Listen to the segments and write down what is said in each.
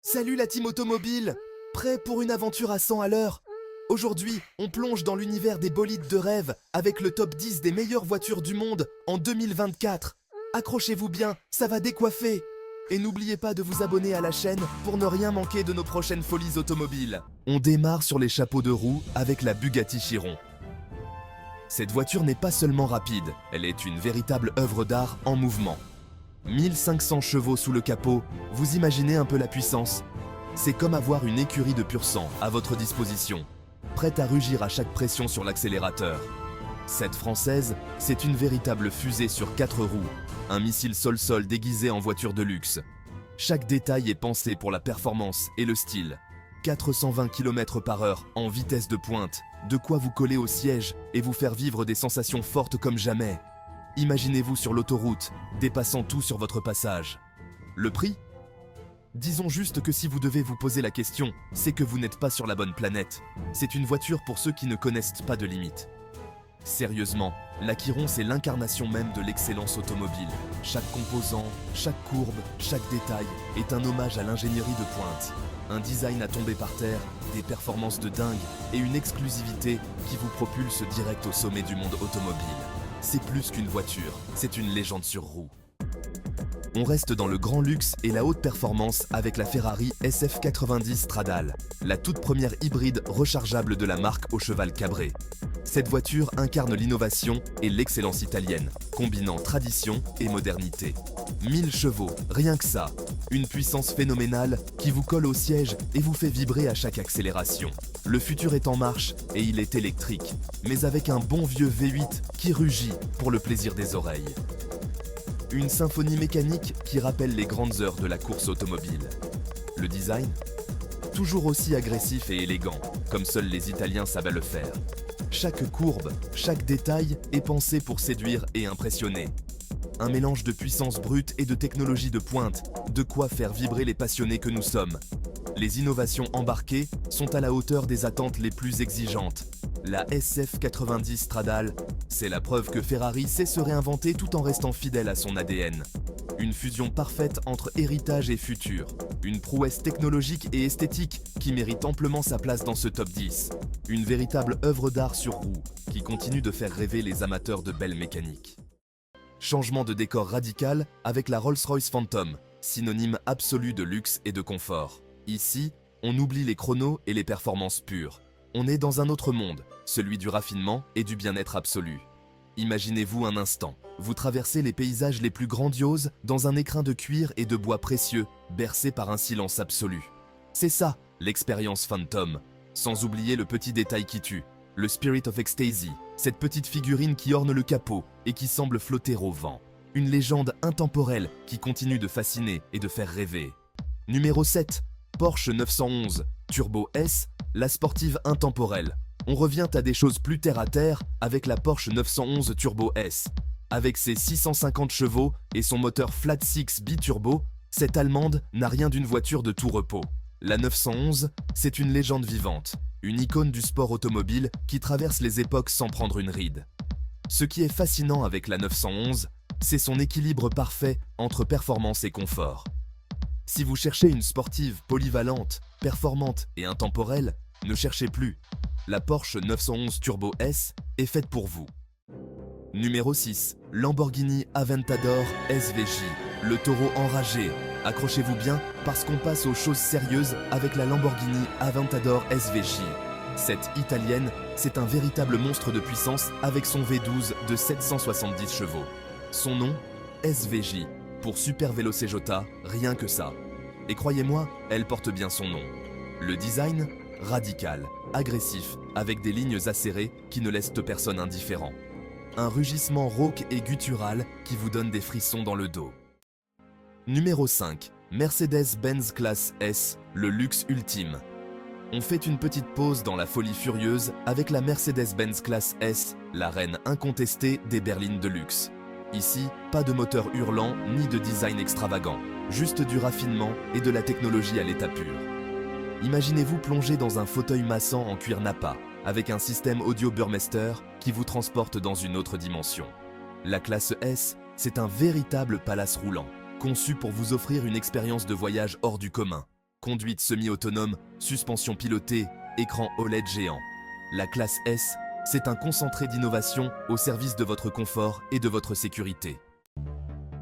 Salut la team automobile! Prêt pour une aventure à 100 à l'heure? Aujourd'hui, on plonge dans l'univers des bolides de rêve avec le top 10 des meilleures voitures du monde en 2024. Accrochez-vous bien, ça va décoiffer! Et n'oubliez pas de vous abonner à la chaîne pour ne rien manquer de nos prochaines folies automobiles. On démarre sur les chapeaux de roue avec la Bugatti Chiron. Cette voiture n'est pas seulement rapide, elle est une véritable œuvre d'art en mouvement. 1500 chevaux sous le capot, vous imaginez un peu la puissance? C'est comme avoir une écurie de pur sang à votre disposition, prête à rugir à chaque pression sur l'accélérateur. Cette française, c'est une véritable fusée sur 4 roues, un missile sol-sol déguisé en voiture de luxe. Chaque détail est pensé pour la performance et le style. 420 km/h en vitesse de pointe, de quoi vous coller au siège et vous faire vivre des sensations fortes comme jamais. Imaginez-vous sur l'autoroute, dépassant tout sur votre passage. Le prix? Disons juste que si vous devez vous poser la question, c'est que vous n'êtes pas sur la bonne planète. C'est une voiture pour ceux qui ne connaissent pas de limites. Sérieusement, la Chiron c'est l'incarnation même de l'excellence automobile. Chaque composant, chaque courbe, chaque détail est un hommage à l'ingénierie de pointe. Un design à tomber par terre, des performances de dingue et une exclusivité qui vous propulse direct au sommet du monde automobile. C'est plus qu'une voiture, c'est une légende sur roue. On reste dans le grand luxe et la haute performance avec la Ferrari SF90 Stradale, la toute première hybride rechargeable de la marque au cheval cabré. Cette voiture incarne l'innovation et l'excellence italienne, combinant tradition et modernité. 1000 chevaux, rien que ça. Une puissance phénoménale qui vous colle au siège et vous fait vibrer à chaque accélération. Le futur est en marche et il est électrique, mais avec un bon vieux V8 qui rugit pour le plaisir des oreilles. Une symphonie mécanique qui rappelle les grandes heures de la course automobile. Le design? Toujours aussi agressif et élégant, comme seuls les Italiens savent le faire. Chaque courbe, chaque détail est pensé pour séduire et impressionner. Un mélange de puissance brute et de technologie de pointe, de quoi faire vibrer les passionnés que nous sommes. Les innovations embarquées sont à la hauteur des attentes les plus exigeantes. La SF90 Stradale, c'est la preuve que Ferrari sait se réinventer tout en restant fidèle à son ADN. Une fusion parfaite entre héritage et futur. Une prouesse technologique et esthétique qui mérite amplement sa place dans ce top 10. Une véritable œuvre d'art sur roue qui continue de faire rêver les amateurs de belles mécaniques. Changement de décor radical avec la Rolls-Royce Phantom, synonyme absolu de luxe et de confort. Ici, on oublie les chronos et les performances pures. On est dans un autre monde, celui du raffinement et du bien-être absolu. Imaginez-vous un instant, vous traversez les paysages les plus grandioses dans un écrin de cuir et de bois précieux, bercé par un silence absolu. C'est ça, l'expérience Phantom, sans oublier le petit détail qui tue, le Spirit of Ecstasy, cette petite figurine qui orne le capot et qui semble flotter au vent. Une légende intemporelle qui continue de fasciner et de faire rêver. Numéro 7, Porsche 911, Turbo S, la sportive intemporelle. On revient à des choses plus terre-à-terre avec la Porsche 911 Turbo S. Avec ses 650 chevaux et son moteur flat six biturbo, cette Allemande n'a rien d'une voiture de tout repos. La 911, c'est une légende vivante, une icône du sport automobile qui traverse les époques sans prendre une ride. Ce qui est fascinant avec la 911, c'est son équilibre parfait entre performance et confort. Si vous cherchez une sportive polyvalente, performante et intemporelle, ne cherchez plus. La Porsche 911 Turbo S est faite pour vous. Numéro 6, Lamborghini Aventador SVJ, le taureau enragé. Accrochez-vous bien parce qu'on passe aux choses sérieuses avec la Lamborghini Aventador SVJ. Cette italienne, c'est un véritable monstre de puissance avec son V12 de 770 chevaux. Son nom, SVJ, pour Super Velocejota, rien que ça. Et croyez-moi, elle porte bien son nom. Le design, radical, agressif, avec des lignes acérées qui ne laissent personne indifférent. Un rugissement rauque et guttural qui vous donne des frissons dans le dos. Numéro 5, Mercedes-Benz Classe S, le luxe ultime. On fait une petite pause dans la folie furieuse avec la Mercedes-Benz Classe S, la reine incontestée des berlines de luxe. Ici, pas de moteur hurlant ni de design extravagant, juste du raffinement et de la technologie à l'état pur. Imaginez-vous plonger dans un fauteuil massant en cuir Nappa, avec un système audio Burmester qui vous transporte dans une autre dimension. La classe S, c'est un véritable palace roulant, conçu pour vous offrir une expérience de voyage hors du commun. Conduite semi-autonome, suspension pilotée, écran OLED géant. La classe S, c'est un concentré d'innovation au service de votre confort et de votre sécurité.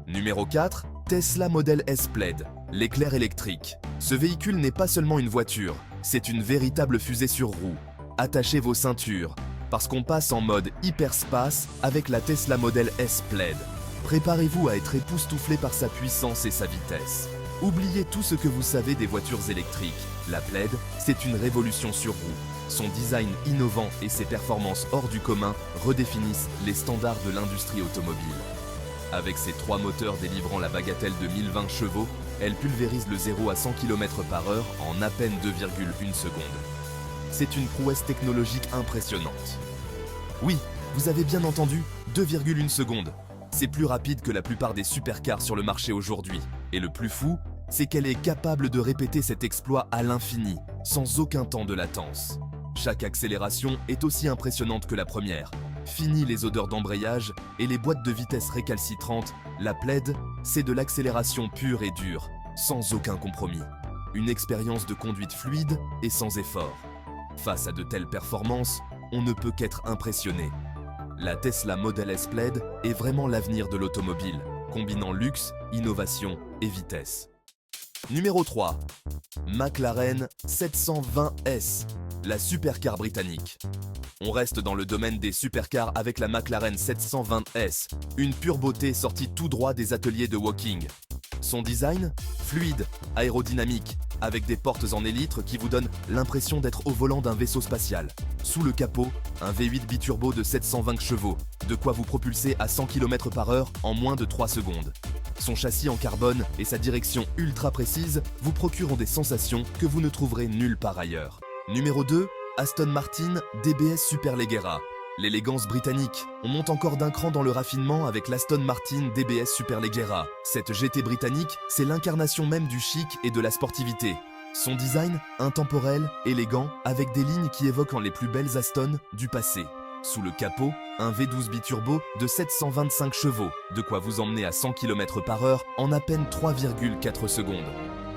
Numéro 4, Tesla Model S Plaid, l'éclair électrique. Ce véhicule n'est pas seulement une voiture, c'est une véritable fusée sur roues. Attachez vos ceintures, parce qu'on passe en mode hyperspace avec la Tesla Model S Plaid. Préparez-vous à être époustouflé par sa puissance et sa vitesse. Oubliez tout ce que vous savez des voitures électriques. La Plaid, c'est une révolution sur roues. Son design innovant et ses performances hors du commun redéfinissent les standards de l'industrie automobile. Avec ses 3 moteurs délivrant la bagatelle de 1020 chevaux, elle pulvérise le 0 à 100 km/h en à peine 2,1 secondes. C'est une prouesse technologique impressionnante. Oui, vous avez bien entendu, 2,1 secondes. C'est plus rapide que la plupart des supercars sur le marché aujourd'hui. Et le plus fou, c'est qu'elle est capable de répéter cet exploit à l'infini, sans aucun temps de latence. Chaque accélération est aussi impressionnante que la première. Fini les odeurs d'embrayage et les boîtes de vitesse récalcitrantes, la Plaid, c'est de l'accélération pure et dure, sans aucun compromis. Une expérience de conduite fluide et sans effort. Face à de telles performances, on ne peut qu'être impressionné. La Tesla Model S Plaid est vraiment l'avenir de l'automobile, combinant luxe, innovation et vitesse. Numéro 3. McLaren 720S, la supercar britannique. On reste dans le domaine des supercars avec la McLaren 720S, une pure beauté sortie tout droit des ateliers de Woking. Son design, fluide, aérodynamique, avec des portes en élytre qui vous donnent l'impression d'être au volant d'un vaisseau spatial. Sous le capot, un V8 biturbo de 720 chevaux, de quoi vous propulser à 100 km/h en moins de 3 secondes. Son châssis en carbone et sa direction ultra précise vous procurent des sensations que vous ne trouverez nulle part ailleurs. Numéro 2, Aston Martin DBS Superleggera. L'élégance britannique. On monte encore d'un cran dans le raffinement avec l'Aston Martin DBS Superleggera. Cette GT britannique, c'est l'incarnation même du chic et de la sportivité. Son design, intemporel, élégant, avec des lignes qui évoquent les plus belles Aston du passé. Sous le capot, un V12 biturbo de 725 chevaux, de quoi vous emmener à 100 km/h en à peine 3,4 secondes.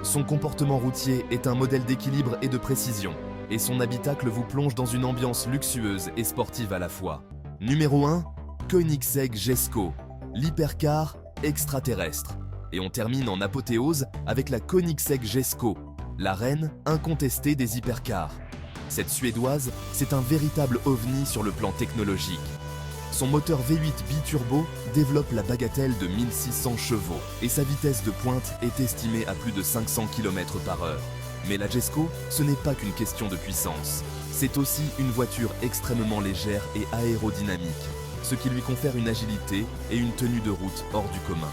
Son comportement routier est un modèle d'équilibre et de précision, et son habitacle vous plonge dans une ambiance luxueuse et sportive à la fois. Numéro 1, Koenigsegg Jesko, l'hypercar extraterrestre. Et on termine en apothéose avec la Koenigsegg Jesko, la reine incontestée des hypercars. Cette Suédoise, c'est un véritable ovni sur le plan technologique. Son moteur V8 biturbo développe la bagatelle de 1600 chevaux et sa vitesse de pointe est estimée à plus de 500 km/h. Mais la Jesko, ce n'est pas qu'une question de puissance. C'est aussi une voiture extrêmement légère et aérodynamique, ce qui lui confère une agilité et une tenue de route hors du commun.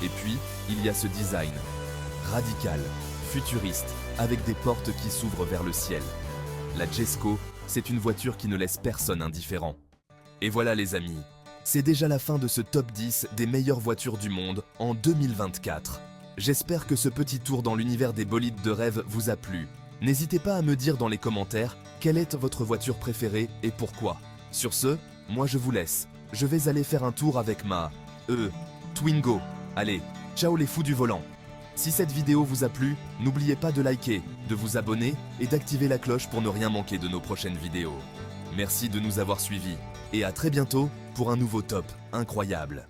Et puis, il y a ce design, radical, futuriste, avec des portes qui s'ouvrent vers le ciel. La Jesko, c'est une voiture qui ne laisse personne indifférent. Et voilà les amis, c'est déjà la fin de ce top 10 des meilleures voitures du monde en 2024. J'espère que ce petit tour dans l'univers des bolides de rêve vous a plu. N'hésitez pas à me dire dans les commentaires quelle est votre voiture préférée et pourquoi. Sur ce, moi je vous laisse. Je vais aller faire un tour avec ma Twingo. Allez, ciao les fous du volant. Si cette vidéo vous a plu, n'oubliez pas de liker, de vous abonner et d'activer la cloche pour ne rien manquer de nos prochaines vidéos. Merci de nous avoir suivis et à très bientôt pour un nouveau top incroyable.